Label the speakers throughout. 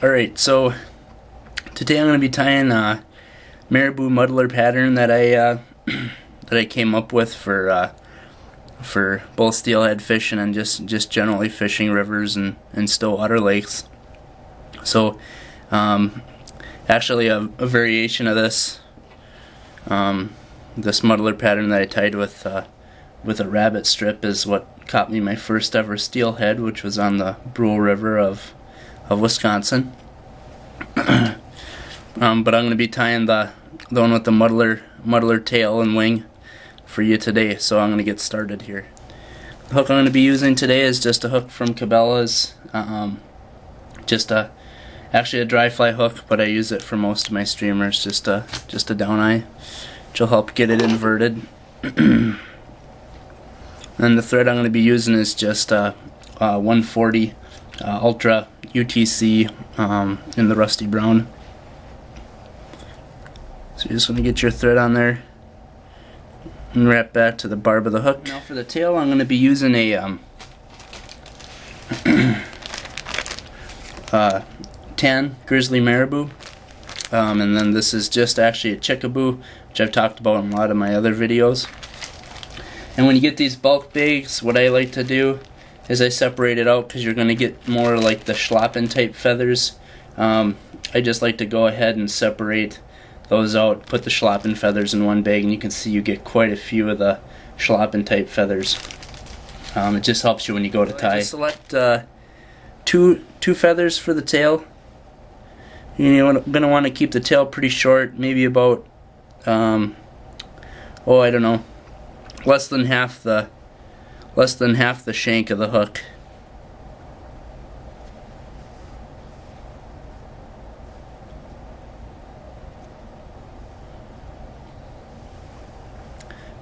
Speaker 1: Alright, so today I'm going to be tying a Marabou Muddler pattern that I came up with for both steelhead fishing and just generally fishing rivers and still water lakes. So actually a variation of this this muddler pattern that I tied with a rabbit strip is what caught me my first ever steelhead, which was on the Brule River of Wisconsin. But I'm going to be tying the one with the muddler tail and wing for you today, so I'm going to get started here. The hook I'm going to be using today is just a hook from Cabela's, actually a dry fly hook, but I use it for most of my streamers, just a down eye, which will help get it inverted. And the thread I'm going to be using is just 140 Ultra UTC in the rusty brown. So you're just going to get your thread on there and wrap back to the barb of the hook. Now for the tail, I'm going to be using a tan grizzly marabou, and then this is just actually a chickaboo, which I've talked about in a lot of my other videos. And when you get these bulk bags, what I like to do is I separate it out, because you're going to get more like the Sculpin type feathers. I just like to go ahead and separate those out, put the Sculpin feathers in one bag, and you can see you get quite a few of the Sculpin type feathers. It just helps you when you go to tie. I just select two feathers for the tail. You're going to want to keep the tail pretty short, maybe about I don't know, less than half the shank of the hook.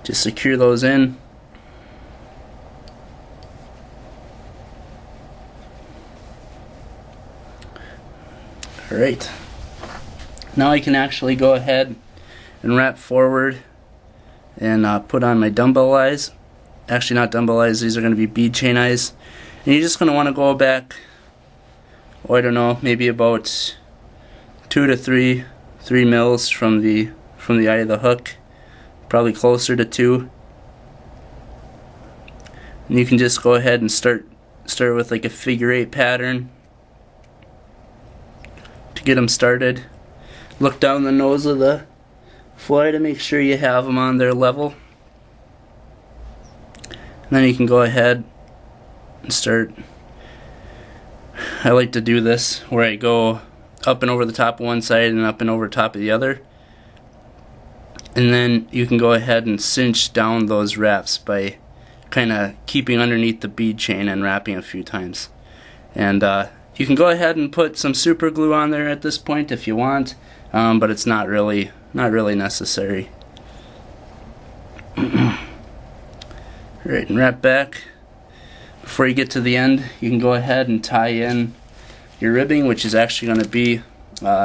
Speaker 1: Just secure those in. Alright, now I can actually go ahead and wrap forward and put on my dumbbell eyes. Actually, not dumbbell eyes, these are going to be bead chain eyes. And you're just going to want to go back, I don't know, maybe about 2 to 3 mils from the eye of the hook, probably closer to 2. And you can just go ahead and start with like a figure 8 pattern to get them started. Look down the nose of the fly to make sure you have them on their level. And then you can go ahead and start. I like to do this where I go up and over the top of one side and up and over top of the other. And then you can go ahead and cinch down those wraps by kind of keeping underneath the bead chain and wrapping a few times. And you can go ahead and put some super glue on there at this point if you want, but it's not really necessary. Alright, and wrap back. Before you get to the end, you can go ahead and tie in your ribbing, which is actually going to be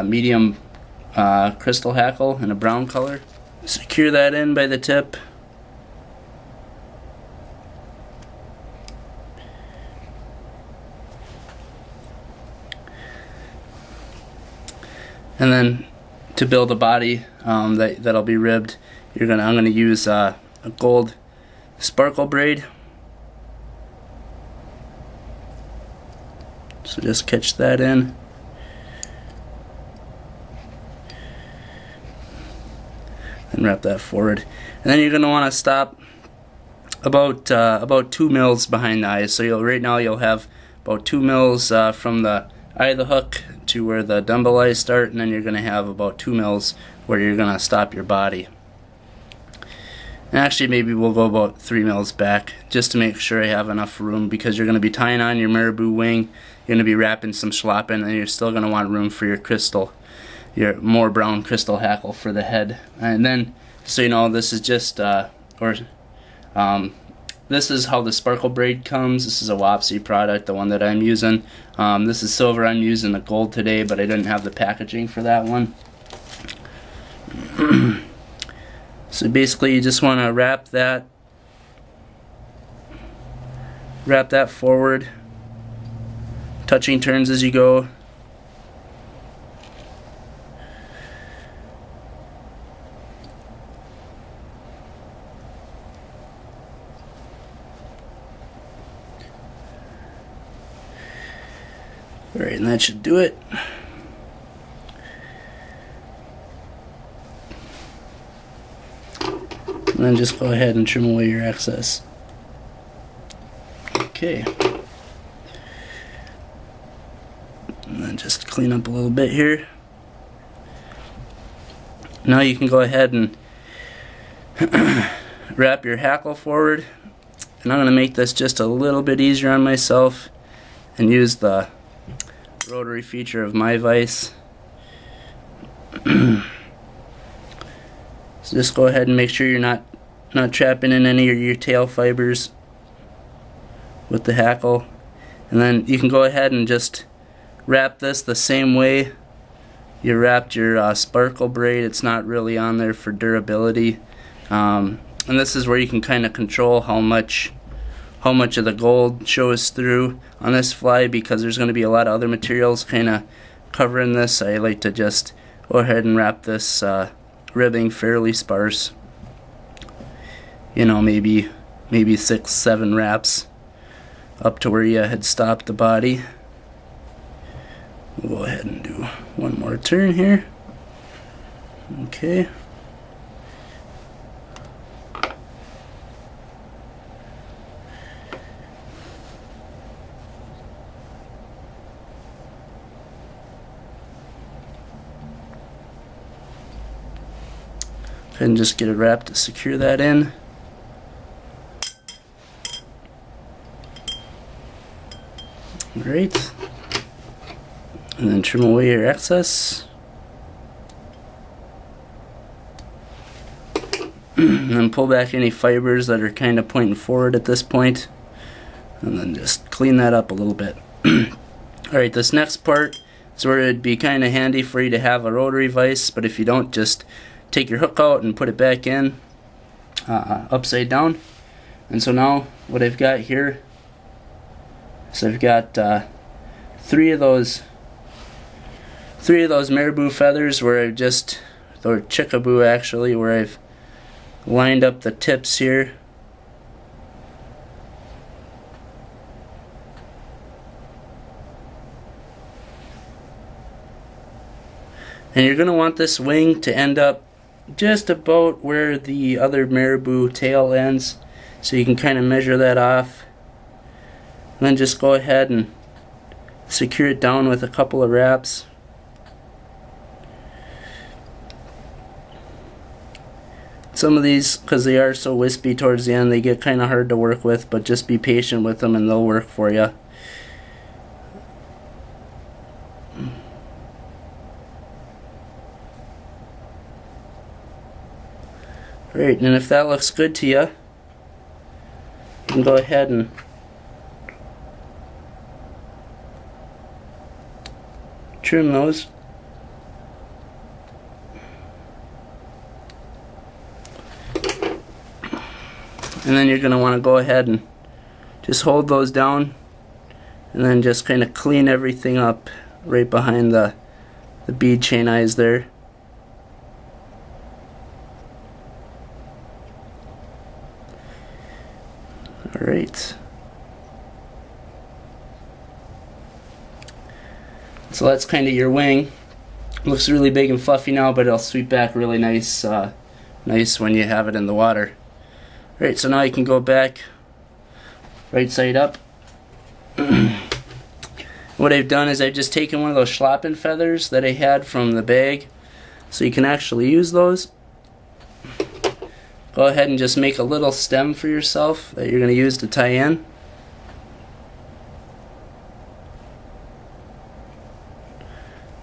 Speaker 1: medium crystal hackle in a brown color. Secure that in by the tip. And then to build a body that'll be ribbed, I'm gonna use a gold sparkle braid. So just catch that in. And wrap that forward. And then you're gonna want to stop about 2 mils behind the eyes. So right now you'll have about 2 mils from the eye of the hook to where the dumbbell eyes start, and then you're going to have about 2 mils where you're going to stop your body. And actually maybe we'll go about 3 mils back just to make sure I have enough room, because you're going to be tying on your marabou wing, you're going to be wrapping some Sculpin, and you're still going to want room for your more brown crystal hackle for the head. And then, so you know, this is just this is how the sparkle braid comes. This is a Wapsi product, the one that I'm using. This is silver. I'm using the gold today, but I didn't have the packaging for that one. So basically you just want to wrap that forward, touching turns as you go. Alright, and that should do it. And then just go ahead and trim away your excess. Okay. And then just clean up a little bit here. Now you can go ahead and wrap your hackle forward. And I'm going to make this just a little bit easier on myself and use the rotary feature of my vise. So just go ahead and make sure you're not trapping in any of your tail fibers with the hackle. And then you can go ahead and just wrap this the same way you wrapped your sparkle braid. It's not really on there for durability. And this is where you can kind of control how much of the gold shows through on this fly, because there's going to be a lot of other materials kind of covering this. I like to just go ahead and wrap this ribbing fairly sparse. You know, maybe 6-7 wraps up to where you had stopped the body. We'll go ahead and do one more turn here. Okay. And just get it wrapped to secure that in. Great. And then trim away your excess. And then pull back any fibers that are kind of pointing forward at this point. And then just clean that up a little bit. Alright, this next part is where it'd be kind of handy for you to have a rotary vise, but if you don't, just take your hook out and put it back in upside down. And so now what I've got here is I've got three of those marabou feathers where I've just, or chickaboo actually, where I've lined up the tips here. And you're going to want this wing to end up just about where the other marabou tail ends, so you can kind of measure that off. And then just go ahead and secure it down with a couple of wraps. Some of these, because they are so wispy towards the end, they get kind of hard to work with, but just be patient with them and they'll work for you. Alright, and if that looks good to you, you can go ahead and trim those. And then you're going to want to go ahead and just hold those down and then just kind of clean everything up right behind the bead chain eyes there. Alright. So that's kind of your wing. Looks really big and fluffy now, but it'll sweep back really nice when you have it in the water. Alright, so now you can go back right side up. What I've done is I've just taken one of those Sculpin feathers that I had from the bag, so you can actually use those. Go ahead and just make a little stem for yourself that you're going to use to tie in.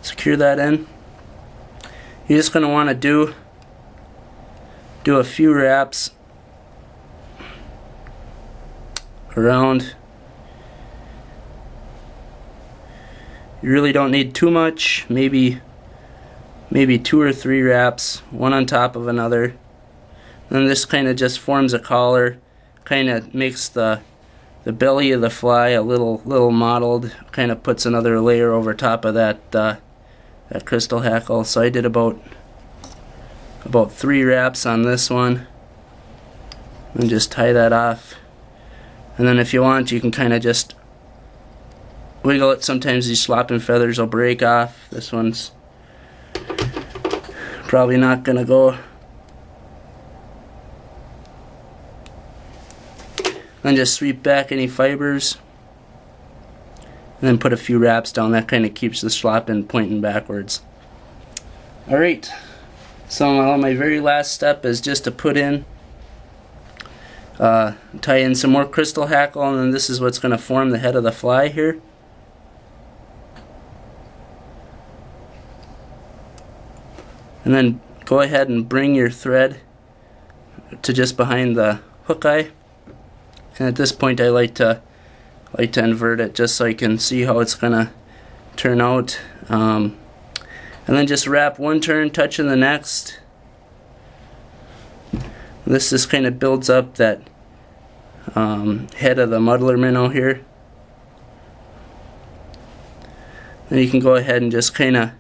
Speaker 1: Secure that in. You're just going to want to do a few wraps around. You really don't need too much, maybe 2 or 3 wraps, one on top of another. And this kind of just forms a collar, kind of makes the belly of the fly a little mottled, kind of puts another layer over top of that crystal hackle. So I did about 3 wraps on this one, and just tie that off. And then if you want, you can kind of just wiggle it, sometimes these Sculpin feathers will break off. This one's probably not gonna go. Then just sweep back any fibers and then put a few wraps down. That kind of keeps the Sculpin pointing backwards. Alright, so my very last step is just to put in tie in some more crystal hackle, and then this is what's going to form the head of the fly here. And then go ahead and bring your thread to just behind the hook eye. And at this point I like to invert it just so I can see how it's going to turn out. And then just wrap one turn, touching the next. This just kind of builds up that head of the muddler minnow here. Then you can go ahead and just kind of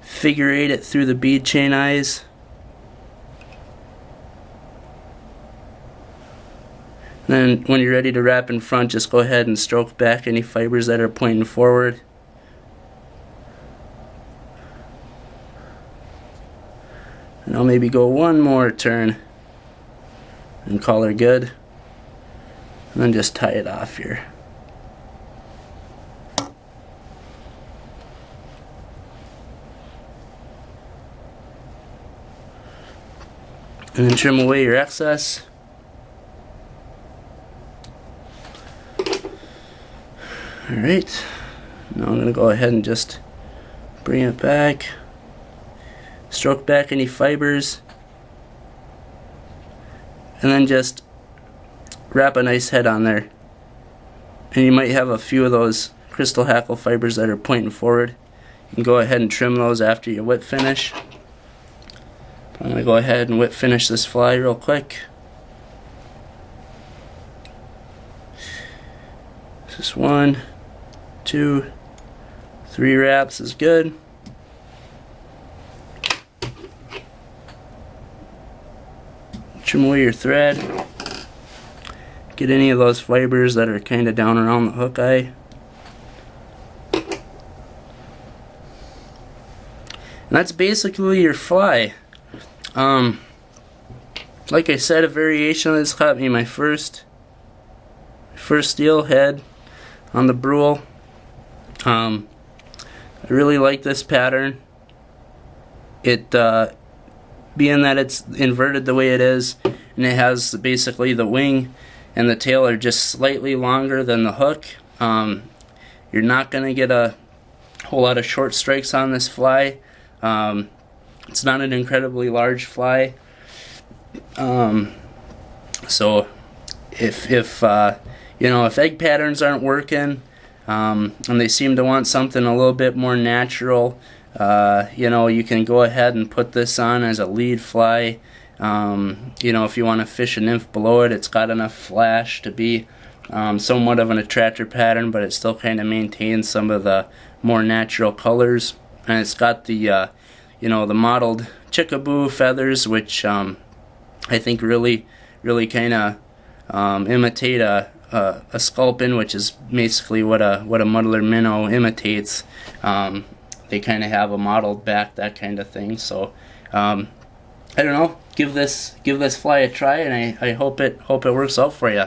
Speaker 1: figure eight it through the bead chain eyes. Then when you're ready to wrap in front, just go ahead and stroke back any fibers that are pointing forward. And I'll maybe go one more turn and call her good. And then just tie it off here. And then trim away your excess. Alright, now I'm going to go ahead and just bring it back, stroke back any fibers, and then just wrap a nice head on there. And you might have a few of those crystal hackle fibers that are pointing forward. You can go ahead and trim those after you whip finish. I'm going to go ahead and whip finish this fly real quick. Just 1, 2, 3 wraps is good. Trim away your thread. Get any of those fibers that are kind of down around the hook eye. And that's basically your fly. Like I said, a variation of this caught me my first steelhead on the Brule. I really like this pattern. It being that it's inverted the way it is, and it has basically the wing and the tail are just slightly longer than the hook. You're not going to get a whole lot of short strikes on this fly. It's not an incredibly large fly. So if you know, if egg patterns aren't working, and they seem to want something a little bit more natural, you know, you can go ahead and put this on as a lead fly. You know, if you want to fish a nymph below it, it's got enough flash to be somewhat of an attractor pattern, but it still kind of maintains some of the more natural colors. And it's got the you know, the mottled chickaboo feathers, which I think really kind of imitate a Sculpin, which is basically what a muddler minnow imitates. They kind of have a mottled back, that kind of thing. So I don't know, give this fly a try, and I hope it works out for you.